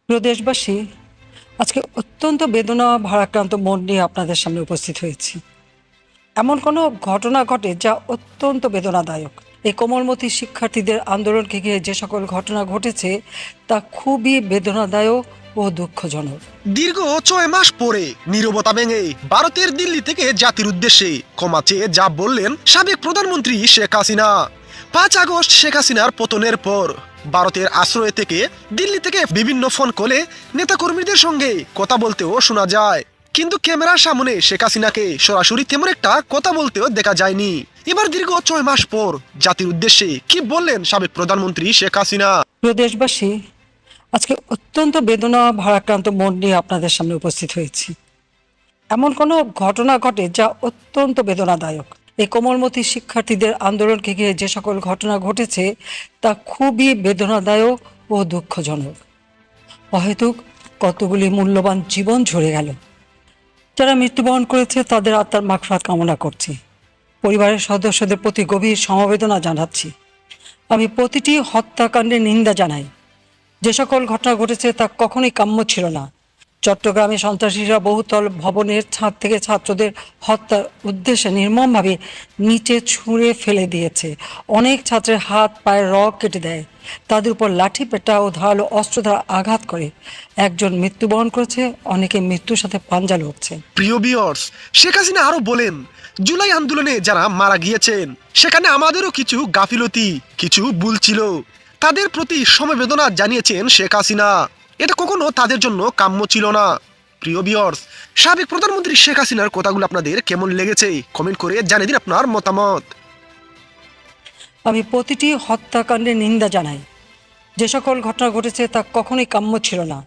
প্রিয় দেশবাসী, আজকে অত্যন্ত বেদনা ভারাক্রান্ত মন নিয়ে আপনাদের সামনে উপস্থিত হয়েছি। এমন কোনো ঘটনা ঘটে যা অত্যন্ত বেদনাদায়ক। এই কোমলমতি শিক্ষার্থীদের আন্দোলনকে ঘিরে যে সকল ঘটনা ঘটেছে তা খুবই বেদনাদায়ক ও দুঃখজনক। দীর্ঘ 6 মাস পরে নীরবতা ভেঙে ভারতের দিল্লি থেকে জাতির উদ্দেশ্যে ক্ষমা চেয়ে যা বললেন সাবেক প্রধানমন্ত্রী শেখ হাসিনা। 5 আগস্ট শেখ হাসিনার পতনের পর ভারতের আশ্রয় থেকে দিল্লি থেকে বিভিন্ন ফোন কলে নেতাকর্মীদের সঙ্গে কথা বলতেও শোনা যায়, কিন্তু ক্যামেরার সামনে শেখ হাসিনাকে সরাসরি তেমন একটা কথা বলতেও দেখা যায়নি। এবার দীর্ঘ 6 মাস পর জাতির উদ্দেশ্যে কি বললেন সাবেক প্রধানমন্ত্রী শেখ হাসিনা? প্রিয় দেশবাসী, আজকে অত্যন্ত বেদনা ভারাক্রান্ত মন নিয়ে আপনাদের সামনে উপস্থিত হয়েছি। এমন কোনো ঘটনা ঘটে যা অত্যন্ত বেদনাদায়ক। এই কোমলমতি শিক্ষার্থীদের আন্দোলনকে ঘিরে যে সকল ঘটনা ঘটেছে তা খুবই বেদনাদায়ক ও দুঃখজনক। অহেতুক কতগুলি মূল্যবান জীবন ঝরে গেল। যারা মৃত্যুবরণ করেছে তাদের আত্মার মাগফিরাত কামনা করছি। পরিবারের সদস্যদের প্রতি গভীর সমবেদনা জানাচ্ছি। আমি প্রতিটি হত্যাকাণ্ডের নিন্দা জানাই। যে সকল ঘটনা ঘটেছে তা কখনোই কাম্য ছিল না। চট্টগ্রামে সন্ত্রাসীরা বহুতল ভবনের ছাদ থেকে ছাত্রদের হত্যার উদ্দেশ্যে নির্মমভাবে নিচে ছুঁড়ে ফেলে দিয়েছে। অনেক ছাত্রের হাত পায়ের রগ কেটে দেয়, তাদের উপর লাঠি পেটা ও ধারালো অস্ত্র দ্বারা আঘাত করে। একজন মৃত্যুবরণ করেছে, অনেকে মৃত্যুর সাথে পাঞ্জা লড়ছে। প্রিয় ভিউয়ার্স, শেখ হাসিনা আরো বলেন, জুলাই আন্দোলনে যারা মারা গিয়েছেন সেখানে আমাদেরও কিছু গাফিলতি, কিছু ভুল ছিল। তাদের প্রতি সমবেদনা জানিয়েছেন শেখ হাসিনা। এটা কখনো তাদের জন্য কাম্য ছিল না। প্রিয় ভিউয়ার্স, সাবেক প্রধানমন্ত্রী শেখ হাসিনার কথাগুলো আপনাদের কেমন লেগেছে কমেন্ট করে জানিয়ে দিন আপনার মতামত। আমি প্রতিটি হত্যাকাণ্ডের নিন্দা জানাই। যে সকল ঘটনা ঘটেছে তা কখনোই কাম্য ছিল না।